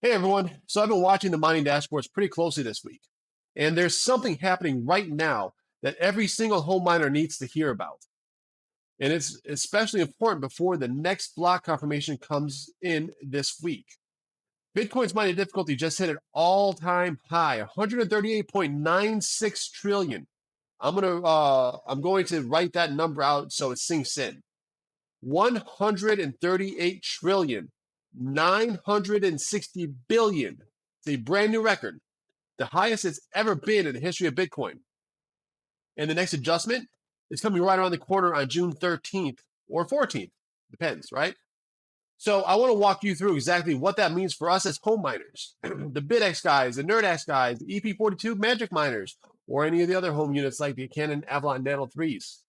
Hey everyone. So I've been watching the mining dashboards pretty closely this week, and there's something happening right now that every single home miner needs to hear about. And it's especially important before the next block confirmation comes in this week. Bitcoin's mining difficulty just hit an all-time high, 138.96 trillion. I'm going to write that number out so it sinks in. 138 trillion, 960 billion. It's a brand new record, the highest it's ever been in the history of Bitcoin. And the next adjustment is coming right around the corner on June 13th or 14th, depends, right? So I want to walk you through exactly what that means for us as home miners, the BitX guys, the NerdAxe guys, the EP42 Magic Miners, or any of the other home units like the Canon Avalon Nano 3s,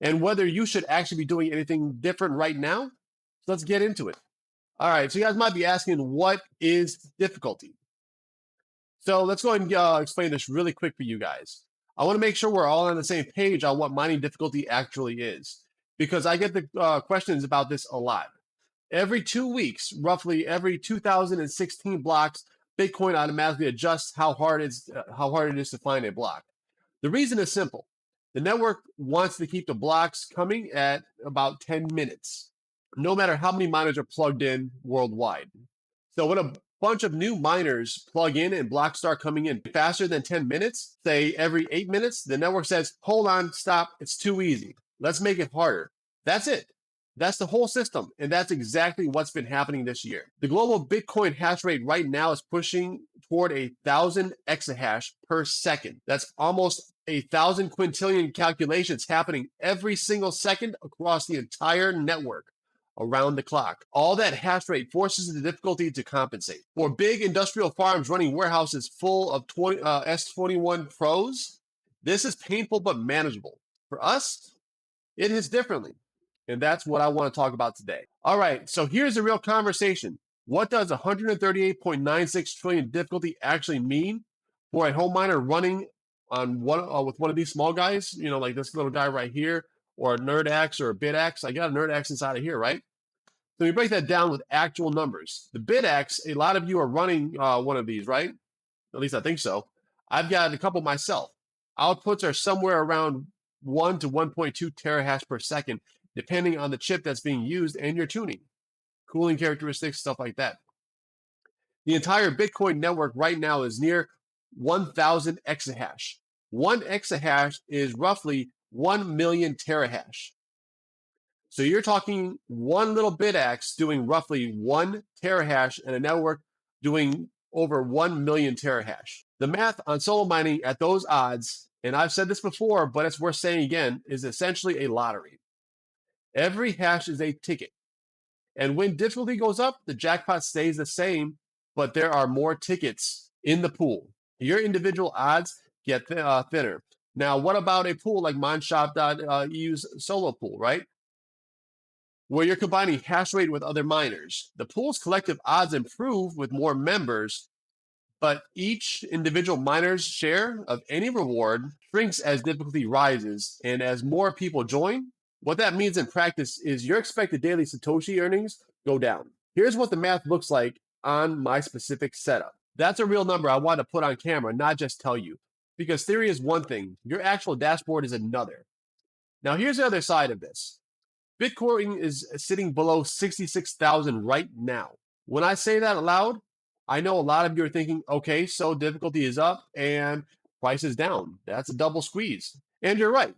and whether you should actually be doing anything different right now. So let's get into it. All right, so you guys might be asking, what is difficulty? So let's go ahead and explain this really quick for you guys. I want to make sure we're all on the same page on what mining difficulty actually is, because I get the questions about this a lot. Every 2 weeks, roughly every 2016 blocks, Bitcoin automatically adjusts how hard it is to find a block. The reason is simple. The network wants to keep the blocks coming at about 10 minutes, no matter how many miners are plugged in worldwide. So when a bunch of new miners plug in and blocks start coming in faster than 10 minutes, say every 8 minutes, the network says, hold on, stop, it's too easy. Let's make it harder. That's it. That's the whole system, and that's exactly what's been happening this year. The global Bitcoin hash rate right now is pushing toward 1,000 exahash per second. That's almost 1,000 quintillion calculations happening every single second across the entire network around the clock. All that hash rate forces the difficulty to compensate. For big industrial farms running warehouses full of S21 Pros, this is painful but manageable. For us, it is differently. And that's what I want to talk about today. All right, so here's the real conversation. What does 138.96 trillion difficulty actually mean for a home miner running on with one of these small guys, like this little guy right here, or a NerdAxe or a BitAxe? I got a NerdAxe inside of here, right? So we break that down with actual numbers. The BitAxe, a lot of you are running one of these, right? At least I think so. I've got a couple myself. Outputs are somewhere around 1 to 1.2 terahash per second, depending on the chip that's being used and your tuning, cooling characteristics, stuff like that. The entire Bitcoin network right now is near 1,000 exahash. 1 exahash is roughly 1 million terahash. So you're talking one little BitAxe doing roughly 1 terahash and a network doing over 1 million terahash. The math on solo mining at those odds, and I've said this before, but it's worth saying again, is essentially a lottery. Every hash is a ticket. And when difficulty goes up, the jackpot stays the same, but there are more tickets in the pool. Your individual odds get thinner. Now, what about a pool like MineShop.eu's solo pool, right? Where you're combining hash rate with other miners. The pool's collective odds improve with more members, but each individual miner's share of any reward shrinks as difficulty rises. And as more people join, what that means in practice is your expected daily Satoshi earnings go down. Here's what the math looks like on my specific setup. That's a real number I want to put on camera, not just tell you. Because theory is one thing, your actual dashboard is another. Now here's the other side of this. Bitcoin is sitting below 66,000 right now. When I say that aloud, I know a lot of you are thinking, okay, so difficulty is up and price is down. That's a double squeeze. And you're right.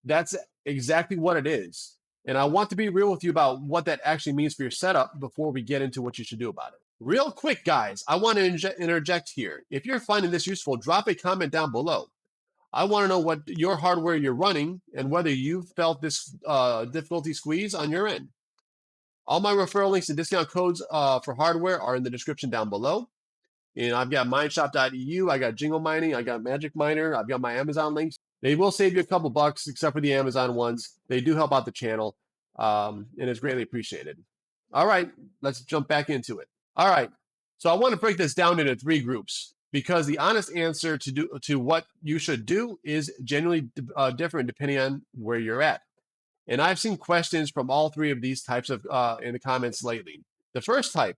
That's exactly what it is. And I want to be real with you about what that actually means for your setup before we get into what you should do about it. Real quick, guys, I want to interject here. If you're finding this useful, drop a comment down below. I want to know what your hardware you're running and whether you've felt this difficulty squeeze on your end. All my referral links and discount codes for hardware are in the description down below. And I've got mineshop.eu, I got Jingle Mining, I got Magic Miner, I've got my Amazon links. They will save you a couple bucks, except for the Amazon ones. They do help out the channel, and it's greatly appreciated. All right, let's jump back into it. All right, so I want to break this down into 3 groups, because the honest answer to what you should do is genuinely different depending on where you're at. And I've seen questions from all 3 of these types of in the comments lately. The first type,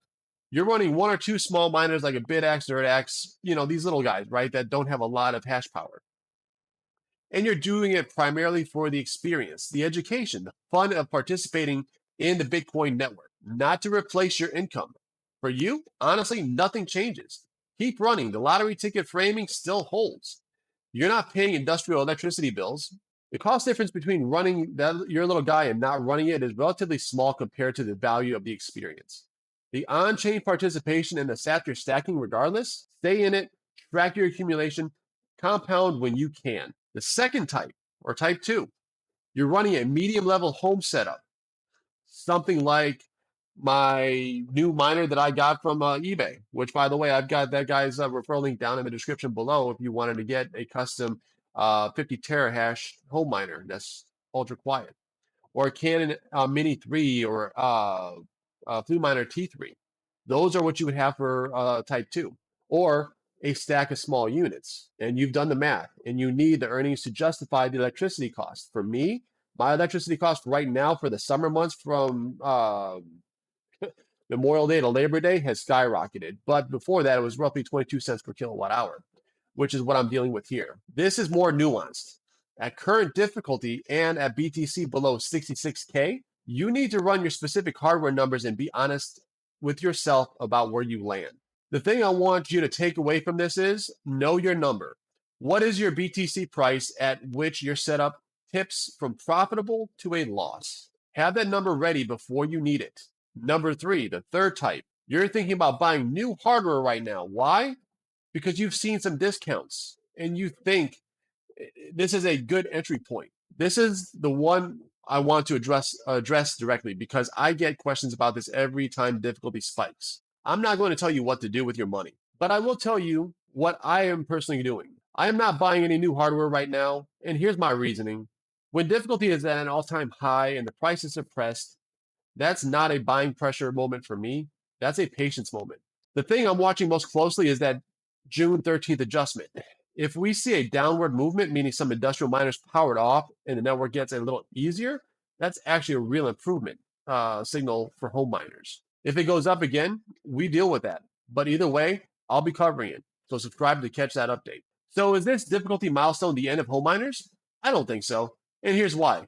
You're running one or two small miners like a Bitaxe, NerdAxe, these little guys, right, that don't have a lot of hash power. And you're doing it primarily for the experience, the education, the fun of participating in the Bitcoin network, not to replace your income. For you, honestly, nothing changes. Keep running. The lottery ticket framing still holds. You're not paying industrial electricity bills. The cost difference between running your little guy and not running it is relatively small compared to the value of the experience. The on-chain participation and the sats you're stacking regardless, stay in it, track your accumulation, compound when you can. The second type, or type 2, you're running a medium level home setup, something like my new miner that I got from eBay, which, by the way, I've got that guy's referral link down in the description below if you wanted to get a custom 50 terahash home miner that's ultra quiet, or a Canon Mini 3 or FluMiner T3. Those are what you would have for type 2, or a stack of small units. And you've done the math, and you need the earnings to justify the electricity cost. For me, my electricity cost right now for the summer months from Memorial Day to Labor Day has skyrocketed. But before that, it was roughly 22 cents per kilowatt hour, which is what I'm dealing with here. This is more nuanced. At current difficulty and at BTC below 66K, you need to run your specific hardware numbers and be honest with yourself about where you land. The thing I want you to take away from this is know your number. What is your BTC price at which your setup tips from profitable to a loss? Have that number ready before you need it. Number 3, the third type. You're thinking about buying new hardware right now. Why? Because you've seen some discounts and you think this is a good entry point. This is the one I want to address directly because I get questions about this every time difficulty spikes. I'm not going to tell you what to do with your money, but I will tell you what I am personally doing. I am not buying any new hardware right now, and here's my reasoning. When difficulty is at an all-time high and the price is suppressed, that's not a buying pressure moment for me. That's a patience moment. The thing I'm watching most closely is that June 13th adjustment. If we see a downward movement, meaning some industrial miners powered off and the network gets a little easier, that's actually a real improvement signal for home miners. If it goes up again, we deal with that. But either way, I'll be covering it. So subscribe to catch that update. So is this difficulty milestone the end of home miners? I don't think so. And here's why.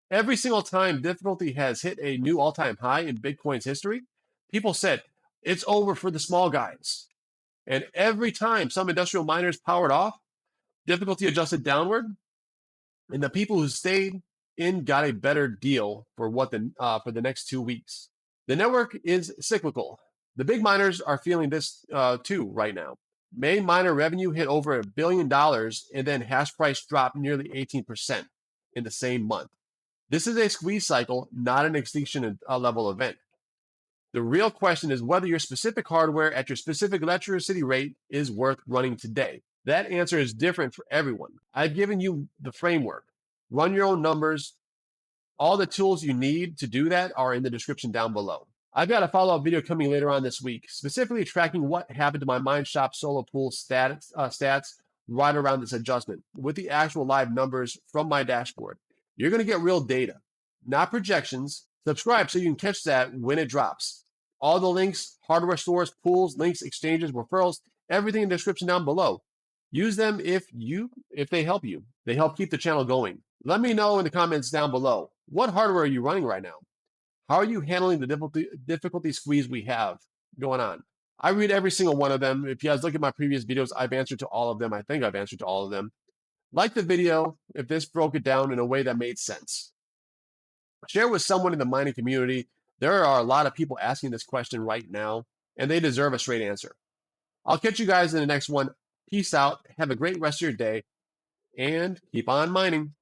Every single time difficulty has hit a new all-time high in Bitcoin's history, people said, it's over for the small guys. And every time some industrial miners powered off, difficulty adjusted downward, and the people who stayed in got a better deal for for the next 2 weeks. The network is cyclical. The big miners are feeling this too right now. Main miner revenue hit over $1 billion, and then hash price dropped nearly 18% in the same month. This is a squeeze cycle, not an extinction level event. The real question is whether your specific hardware at your specific electricity rate is worth running today. That answer is different for everyone. I've given you the framework. Run your own numbers. All the tools you need to do that are in the description down below. I've got a follow-up video coming later on this week, specifically tracking what happened to my MineShop solo pool stats right around this adjustment with the actual live numbers from my dashboard. You're going to get real data, not projections. Subscribe so you can catch that when it drops. All the links, hardware stores, pools, links, exchanges, referrals, everything in the description down below. Use them if they help you. They help keep the channel going. Let me know in the comments down below. What hardware are you running right now? How are you handling the difficulty squeeze we have going on? I read every single one of them. If you guys look at my previous videos, I've answered to all of them. I think I've answered to all of them. Like the video if this broke it down in a way that made sense. Share with someone in the mining community. There are a lot of people asking this question right now, and they deserve a straight answer. I'll catch you guys in the next one. Peace out. Have a great rest of your day, and keep on mining.